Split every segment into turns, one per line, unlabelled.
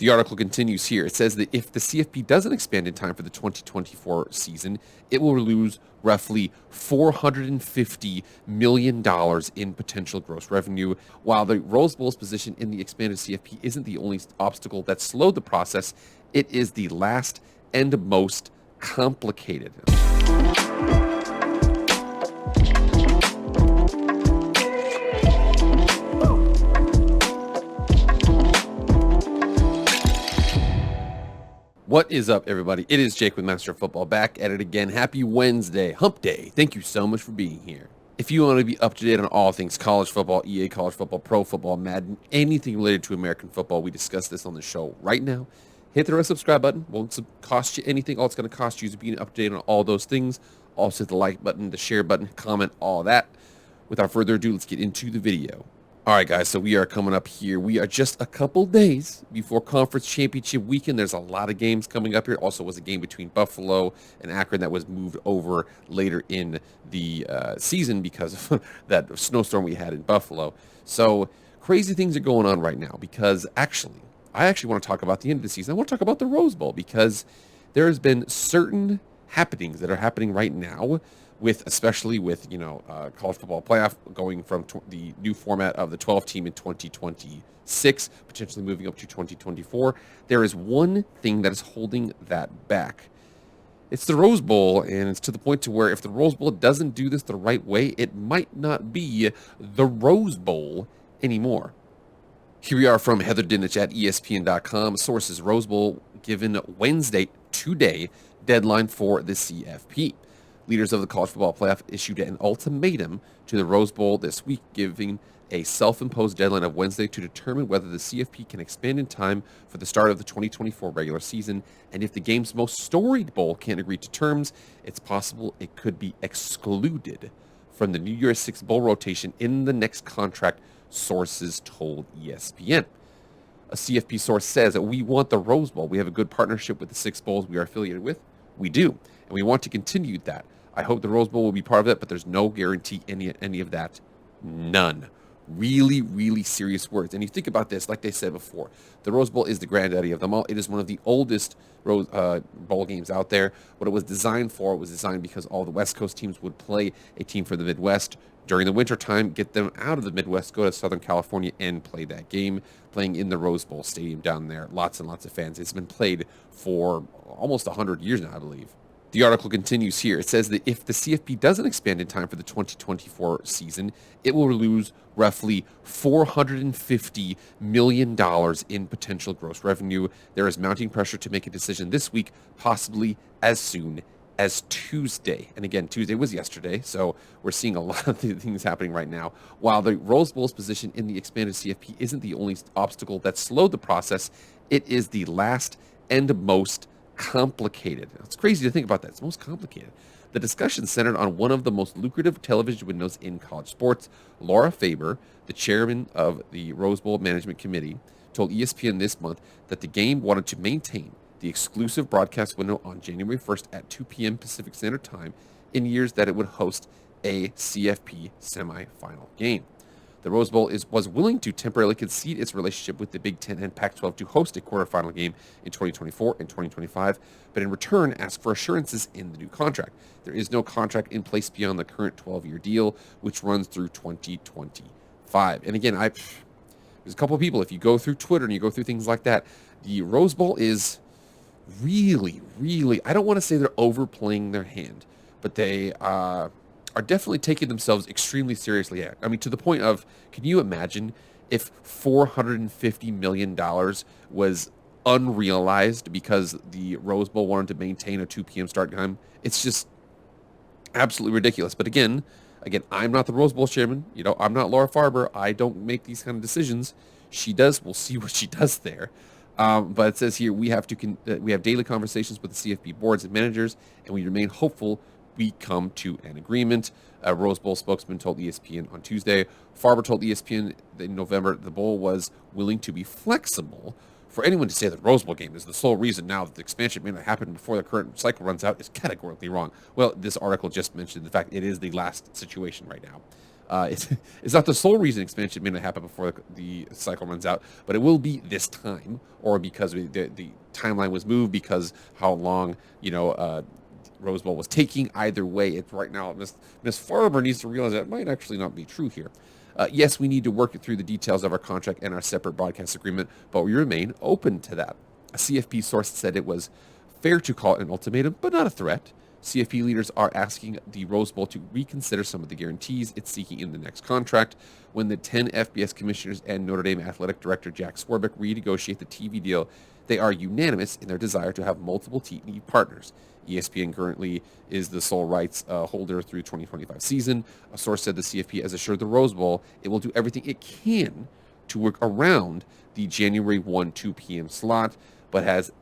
The article continues here. It says that if the CFP doesn't expand in time for the 2024 season, it will lose roughly $450 million in potential gross revenue. While the Rose Bowl's position in the expanded CFP isn't the only obstacle that slowed the process, it is the last and most complicated. What is up, everybody? It is Jake with Master of Football, back at it again. Happy Wednesday, hump day. Thank you so much for being here. If you want to be up to date on all things college football, EA college football, pro football, Madden, anything related to American football, we discuss this on the show right now. Hit the red subscribe button. Won't cost you anything. All it's going to cost you is being up to date on all those things. Also hit the like button, the share button, comment, all that. Without further ado, let's get into the video. All right, guys, so we are coming up here. We are just a couple days before Conference Championship Weekend. There's a lot of games coming up here. Also was a game between Buffalo and Akron that was moved over later in the season because of that snowstorm we had in Buffalo. So crazy things are going on right now because I actually want to talk about the end of the season. I want to talk about the Rose Bowl because there has been certain happenings that are happening right now especially with college football playoff going from the new format of the 12 team in 2026 potentially moving up to 2024. There is one thing that is holding that back. It's the Rose Bowl, and it's to the point to where if the Rose Bowl doesn't do this the right way, it might not be the Rose Bowl anymore. Here we are from Heather Dinich at ESPN.com. Sources: Rose Bowl given Wednesday, today, deadline for the CFP. Leaders of the college football playoff issued an ultimatum to the Rose Bowl this week, giving a self-imposed deadline of Wednesday to determine whether the CFP can expand in time for the start of the 2024 regular season. And if the game's most storied bowl can't agree to terms, it's possible it could be excluded from the New Year's Six bowl rotation in the next contract, sources told ESPN. A CFP source says that we want the Rose Bowl. We have a good partnership with the six bowls we are affiliated with. We do. And we want to continue that. I hope the Rose Bowl will be part of it, but there's no guarantee any of that. None. Really, really serious words. And you think about this, like they said before, the Rose Bowl is the granddaddy of them all. It is one of the oldest bowl games out there. What it was designed for, it was designed because all the West Coast teams would play a team from the Midwest during the wintertime, get them out of the Midwest, go to Southern California and play that game, playing in the Rose Bowl Stadium down there. Lots and lots of fans. It's been played for almost 100 years now, I believe. The article continues here. It says that if the CFP doesn't expand in time for the 2024 season, it will lose roughly $450 million in potential gross revenue. There is mounting pressure to make a decision this week, possibly as soon as Tuesday. And again, Tuesday was yesterday, so we're seeing a lot of things happening right now. While the Rose Bowl's position in the expanded CFP isn't the only obstacle that slowed the process, it is the last and most complicated. It's crazy to think about that. It's most complicated. The discussion centered on one of the most lucrative television windows in college sports. Laura Faber, the chairman of the Rose Bowl Management Committee, told ESPN this month that the game wanted to maintain the exclusive broadcast window on January 1st at 2 p.m. Pacific Standard Time in years that it would host a CFP semifinal game. The Rose Bowl was willing to temporarily concede its relationship with the Big Ten and Pac-12 to host a quarterfinal game in 2024 and 2025, but in return asked for assurances in the new contract. There is no contract in place beyond the current 12-year deal, which runs through 2025. And again, there's a couple of people, if you go through Twitter and you go through things like that, the Rose Bowl is really, really, I don't want to say they're overplaying their hand, but they are definitely taking themselves extremely seriously. I mean, to the point of, can you imagine if $450 million was unrealized because the Rose Bowl wanted to maintain a 2 p.m. start time? It's just absolutely ridiculous. But again, I'm not the Rose Bowl chairman. I'm not Laura Farber. I don't make these kind of decisions. She does. We'll see what she does there. But it says here we have daily conversations with the CFP boards and managers, and we remain hopeful we come to an agreement. A Rose Bowl spokesman told ESPN on Tuesday. Farber told ESPN in November the bowl was willing to be flexible. For anyone to say that the Rose Bowl game is the sole reason now that the expansion may not happen before the current cycle runs out is categorically wrong. Well, this article just mentioned the fact it is the last situation right now. It's not the sole reason expansion may not happen before the cycle runs out, but it will be this time, or because the timeline was moved because how long Rose Bowl was taking. Either way, it's right now. Miss Farber needs to realize that might actually not be true here. Yes, we need to work through the details of our contract and our separate broadcast agreement, but we remain open to that. A CFP source said it was fair to call it an ultimatum, but not a threat. CFP leaders are asking the Rose Bowl to reconsider some of the guarantees it's seeking in the next contract. When the 10 FBS commissioners and Notre Dame athletic director Jack Swarbrick renegotiate the TV deal, they are unanimous in their desire to have multiple TV partners. ESPN currently is the sole rights holder through 2025 season. A source said the CFP has assured the Rose Bowl it will do everything it can to work around the January 1, 2 p.m. slot, but has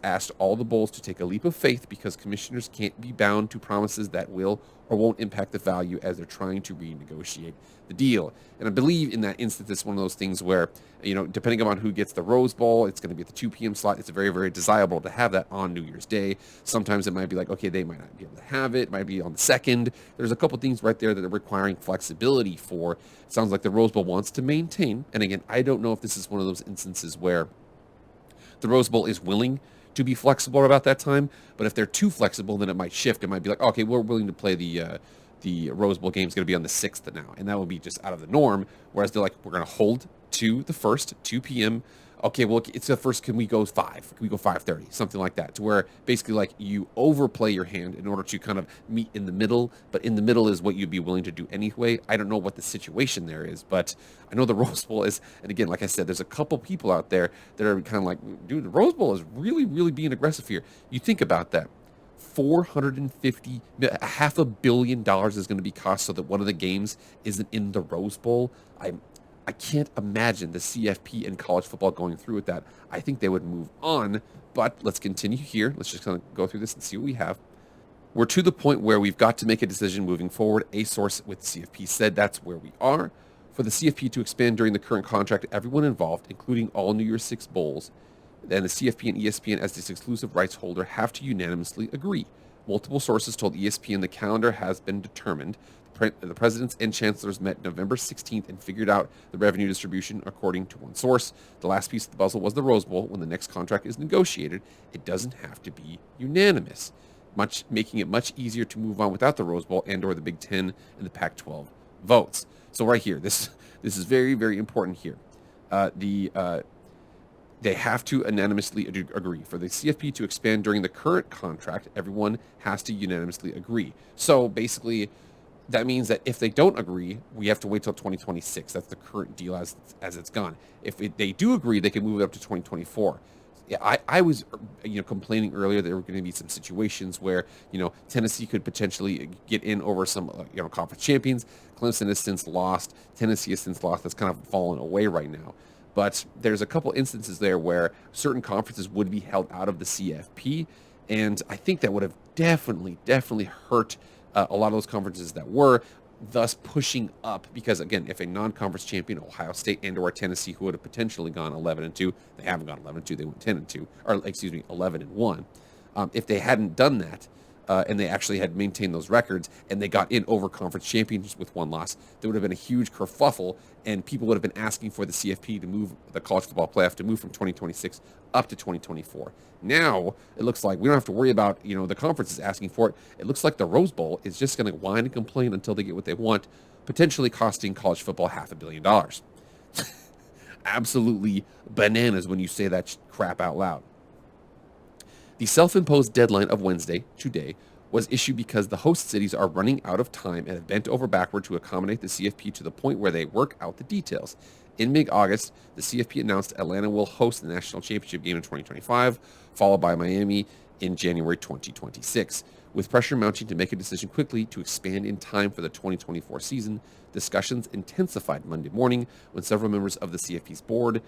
asked all the bowls to take a leap of faith because commissioners can't be bound to promises that will or won't impact the value as they're trying to renegotiate the deal. And I believe in that instance, it's one of those things where, depending on who gets the Rose Bowl, it's going to be at the 2 p.m. slot. It's very, very desirable to have that on New Year's Day. Sometimes it might be like, okay, they might not be able to have it. It might be on the 2nd. There's a couple things right there that are requiring flexibility for. It sounds like the Rose Bowl wants to maintain. And again, I don't know if this is one of those instances where the Rose Bowl is willing to be flexible about that time, but if they're too flexible, then it might shift. It might be like, okay, we're willing to play the Rose Bowl game is going to be on the 6th now, and that would be just out of the norm. Whereas they're like, we're going to hold to the 1st, 2 p.m. Okay, well, it's the first. Can we go 5? Can we go 5:30? Something like that, to where basically like you overplay your hand in order to kind of meet in the middle. But in the middle is what you'd be willing to do anyway. I don't know what the situation there is, but I know the Rose Bowl is. And again, like I said, there's a couple people out there that are kind of like, dude, the Rose Bowl is really, really being aggressive here. You think about that. $500 million is going to be cost so that one of the games isn't in the Rose Bowl. I can't imagine the CFP and college football going through with that. I think they would move on, but let's continue here. Let's just kind of go through this and see what we have. We're to the point where we've got to make a decision moving forward. A source with CFP said that's where we are. For the CFP to expand during the current contract, everyone involved, including all New Year's Six bowls, and the CFP and ESPN as this exclusive rights holder have to unanimously agree. Multiple sources told ESPN the calendar has been determined. The presidents and chancellors met November 16th and figured out the revenue distribution according to one source. The last piece of the puzzle was the Rose Bowl. When the next contract is negotiated, it doesn't have to be unanimous, making it much easier to move on without the Rose Bowl and or the Big Ten and the Pac-12 votes. So right here, this is very, very important here. They have to unanimously agree. For the CFP to expand during the current contract, everyone has to unanimously agree. So basically, that means that if they don't agree, we have to wait till 2026. That's the current deal as it's gone. If they do agree, they can move it up to 2024. Yeah, I was complaining earlier that there were going to be some situations where Tennessee could potentially get in over some conference champions. Clemson has since lost. Tennessee has since lost. That's kind of fallen away right now. But there's a couple instances there where certain conferences would be held out of the CFP, and I think that would have definitely hurt a lot of those conferences that were, thus pushing up. Because again, if a non-conference champion, Ohio State and or Tennessee, who would have potentially gone 11-2, they haven't gone 11-2, they went 10-2, or 11-1. If they hadn't done that, and they actually had maintained those records, and they got in over conference champions with one loss, there would have been a huge kerfuffle, and people would have been asking for the CFP to move the college football playoff to move from 2026 up to 2024. Now, it looks like we don't have to worry about, the conferences asking for it. It looks like the Rose Bowl is just going to whine and complain until they get what they want, potentially costing college football $500 million. Absolutely bananas when you say that crap out loud. The self-imposed deadline of Wednesday, today, was issued because the host cities are running out of time and have bent over backward to accommodate the CFP to the point where they work out the details. In mid-August, the CFP announced Atlanta will host the national championship game in 2025, followed by Miami in January 2026. With pressure mounting to make a decision quickly to expand in time for the 2024 season, discussions intensified Monday morning when several members of the CFP's board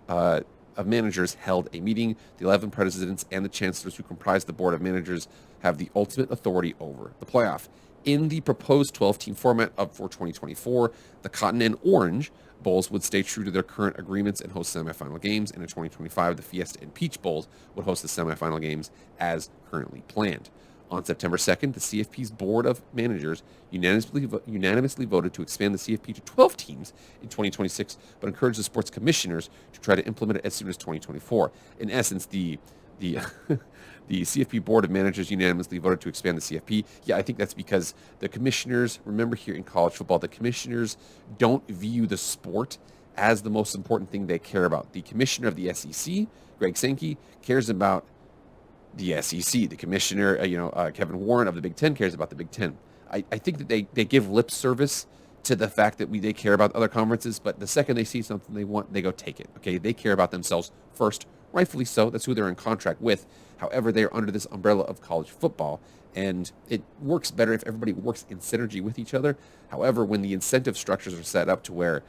of managers held a meeting. The 11 presidents and the chancellors who comprise the board of managers have the ultimate authority over the playoff. In the proposed 12-team format for 2024, the Cotton and Orange Bowls would stay true to their current agreements and host semifinal games, and in 2025, the Fiesta and Peach Bowls would host the semifinal games as currently planned. On September 2nd, the CFP's Board of Managers unanimously voted to expand the CFP to 12 teams in 2026, but encouraged the sports commissioners to try to implement it as soon as 2024. In essence, the the CFP Board of Managers unanimously voted to expand the CFP. Yeah, I think that's because the commissioners, remember here in college football, the commissioners don't view the sport as the most important thing they care about. The commissioner of the SEC, Greg Sankey, cares about the SEC. The commissioner, Kevin Warren of the Big Ten cares about the Big Ten. I think that they give lip service to the fact that they care about other conferences, but the second they see something they want, they go take it. Okay, they care about themselves first, rightfully so. That's who they're in contract with. However, they are under this umbrella of college football, and it works better if everybody works in synergy with each other. However, when the incentive structures are set up to where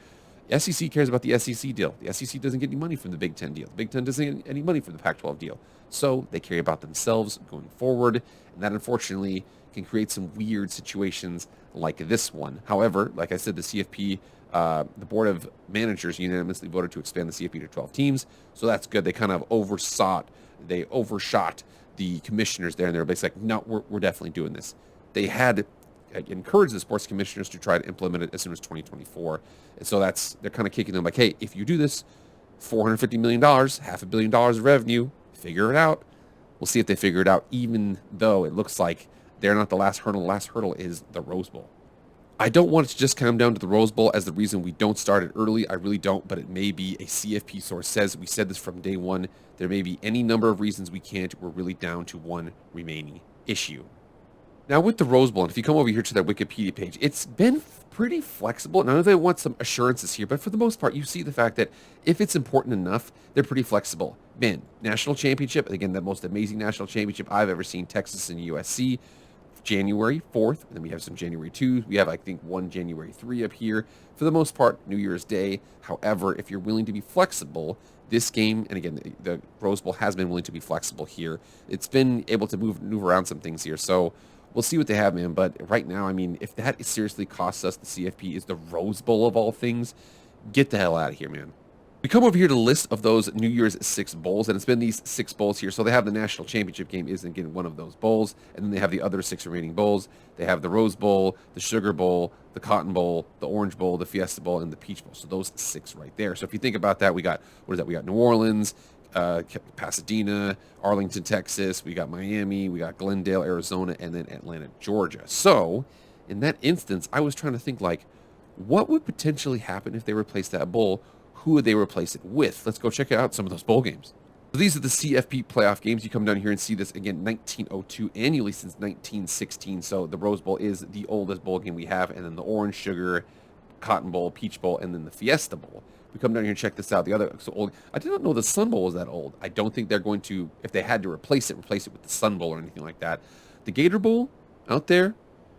SEC cares about the SEC deal. The SEC doesn't get any money from the Big Ten deal. The Big Ten doesn't get any money from the Pac-12 deal. So they care about themselves going forward, and that unfortunately can create some weird situations like this one. However, like I said, the CFP, the Board of Managers unanimously voted to expand the CFP to 12 teams, so that's good. They kind of overshot the commissioners there, and they were basically like, no, we're definitely doing this. They had encourage the sports commissioners to try to implement it as soon as 2024. And so they're kind of kicking them like, hey, if you do this, $450 million, $500 million of revenue, figure it out. We'll see if they figure it out, even though it looks like they're not the last hurdle. The last hurdle is the Rose Bowl. I don't want it to just come down to the Rose Bowl as the reason we don't start it early. I really don't, but it may be a CFP source says, we said this from day one, there may be any number of reasons we can't. We're really down to one remaining issue. Now, with the Rose Bowl, and if you come over here to their Wikipedia page, it's been pretty flexible. None of them want some assurances here, but for the most part, you see the fact that if it's important enough, they're pretty flexible. Man, national championship, again, the most amazing national championship I've ever seen, Texas and USC, January 4th. And then we have some January 2. We have, I think, one January 3 up here. For the most part, New Year's Day. However, if you're willing to be flexible, this game, and again, the Rose Bowl has been willing to be flexible here. It's been able to move around some things here. So we'll see what they have, man. But right now, I mean, if that seriously costs us, the CFP is the Rose Bowl of all things, get the hell out of here, man. We come over here to the list of those New Year's 6 bowls, and it's been these 6 bowls here. So they have the national championship game isn't getting one of those bowls, and then they have the other 6 remaining bowls. They have the Rose Bowl, the Sugar Bowl, the Cotton Bowl, the Orange Bowl, the Fiesta Bowl, and the Peach Bowl. So those 6 right there. So if you think about that, we got, what is that? We got New Orleans, Pasadena, Arlington, Texas, we got Miami, we got Glendale, Arizona, and then Atlanta, Georgia. So in that instance, I was trying to think like, what would potentially happen if they replaced that bowl? Who would they replace it with? Let's go check out some of those bowl games. So these are the CFP playoff games. You come down here and see this again, 1902, annually since 1916. So the Rose Bowl is the oldest bowl game we have, and then the Orange, Sugar, Cotton Bowl, Peach Bowl, and then the Fiesta Bowl. We come down here and check this out. The other so old. I did not know the Sun Bowl was that old. I don't think they're going to, if they had to replace it with the Sun Bowl or anything like that. The Gator Bowl out there,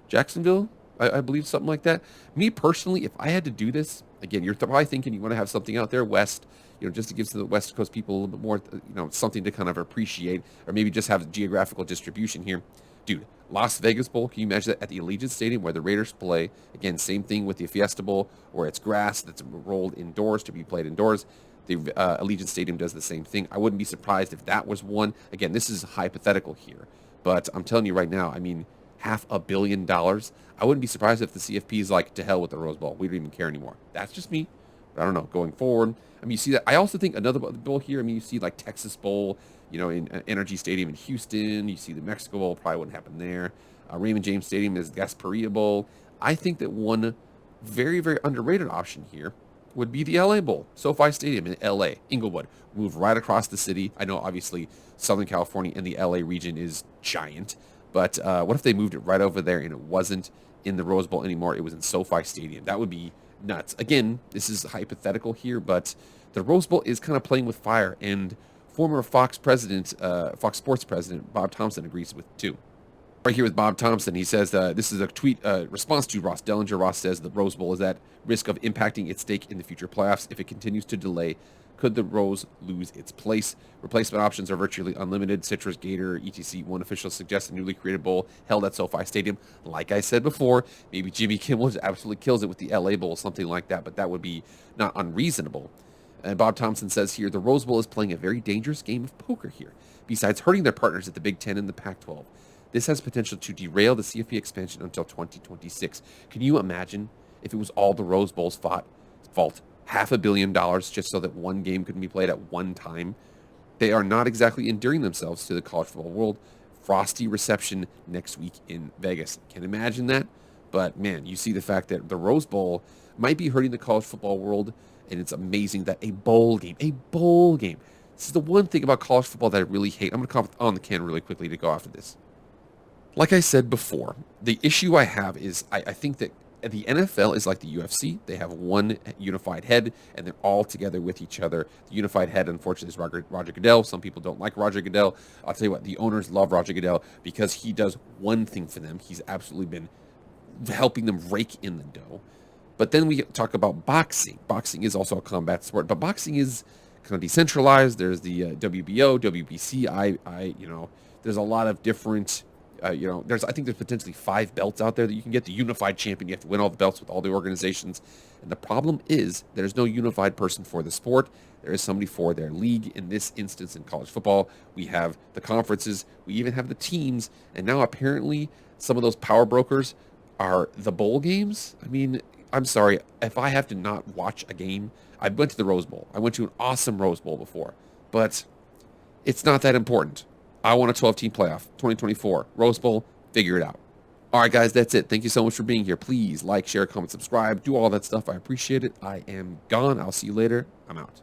Jacksonville, I believe something like that. Me personally, if I had to do this, again, you're probably thinking you want to have something out there west, just to give to the West Coast people a little bit more, something to kind of appreciate, or maybe just have geographical distribution here. Dude, Las Vegas Bowl, can you imagine that at the Allegiant Stadium where the Raiders play? Again, same thing with the Fiesta Bowl, where it's grass that's rolled indoors to be played indoors. The Allegiant Stadium does the same thing. I wouldn't be surprised if that was one. Again, this is hypothetical here, but I'm telling you right now, I mean, $500 million. I wouldn't be surprised if the CFP is like, to hell with the Rose Bowl. We don't even care anymore. That's just me. But I don't know. Going forward, I mean, you see that. I also think another bowl here, I mean, you see like Texas Bowl, in Energy Stadium in Houston. You see the Mexico Bowl, probably wouldn't happen there. Raymond James Stadium is Gasparilla Bowl. I think that one very, very underrated option here would be the LA Bowl, SoFi Stadium in LA, Inglewood. Move right across the city. I know, obviously, Southern California and the LA region is giant. But what if they moved it right over there and it wasn't in the Rose Bowl anymore? It was in SoFi Stadium. That would be nuts. Again, this is hypothetical here, but the Rose Bowl is kind of playing with fire, and former Fox Sports president Bob Thompson agrees with too. Right here with Bob Thompson, he says this is a tweet response to Ross Dellinger. Ross says the Rose Bowl is at risk of impacting its stake in the future playoffs if it continues to delay. Could the Rose lose its place? Replacement options are virtually unlimited. Citrus, Gator, etc. One official suggests a newly created bowl held at SoFi Stadium. Like I said before, maybe Jimmy Kimmel just absolutely kills it with the LA Bowl, something like that, but that would be not unreasonable. And Bob Thompson says here, the Rose Bowl is playing a very dangerous game of poker here. Besides hurting their partners at the Big Ten and the Pac-12, This has potential to derail the CFP expansion until 2026. Can you imagine if it was all the Rose Bowl's fault? $500 million just so that one game could be played at one time. They are not exactly endearing themselves to the college football world. Frosty reception next week in Vegas. Can't imagine that. But man, you see the fact that the Rose Bowl might be hurting the college football world, and it's amazing that a bowl game. This is the one thing about college football that I really hate. I'm going to come on the can really quickly to go after this. Like I said before, the issue I have is I think that the NFL is like the UFC. They have one unified head, and they're all together with each other. The unified head, unfortunately, is Roger Goodell. Some people don't like Roger Goodell. I'll tell you what, the owners love Roger Goodell because he does one thing for them. He's absolutely been helping them rake in the dough. But then we talk about boxing. Boxing is also a combat sport, but boxing is kind of decentralized. There's the WBO, WBC. There's a lot of different. I think there's potentially 5 belts out there that you can get. The unified champion, you have to win all the belts with all the organizations. And the problem is there's no unified person for the sport. There is somebody for their league. In this instance, in college football, we have the conferences. We even have the teams. And now apparently some of those power brokers are the bowl games. I mean, I'm sorry. If I have to not watch a game, I went to the Rose Bowl. I went to an awesome Rose Bowl before. But it's not that important. I want a 12-team playoff, 2024. Rose Bowl, figure it out. All right, guys, that's it. Thank you so much for being here. Please like, share, comment, subscribe, do all that stuff. I appreciate it. I am gone. I'll see you later. I'm out.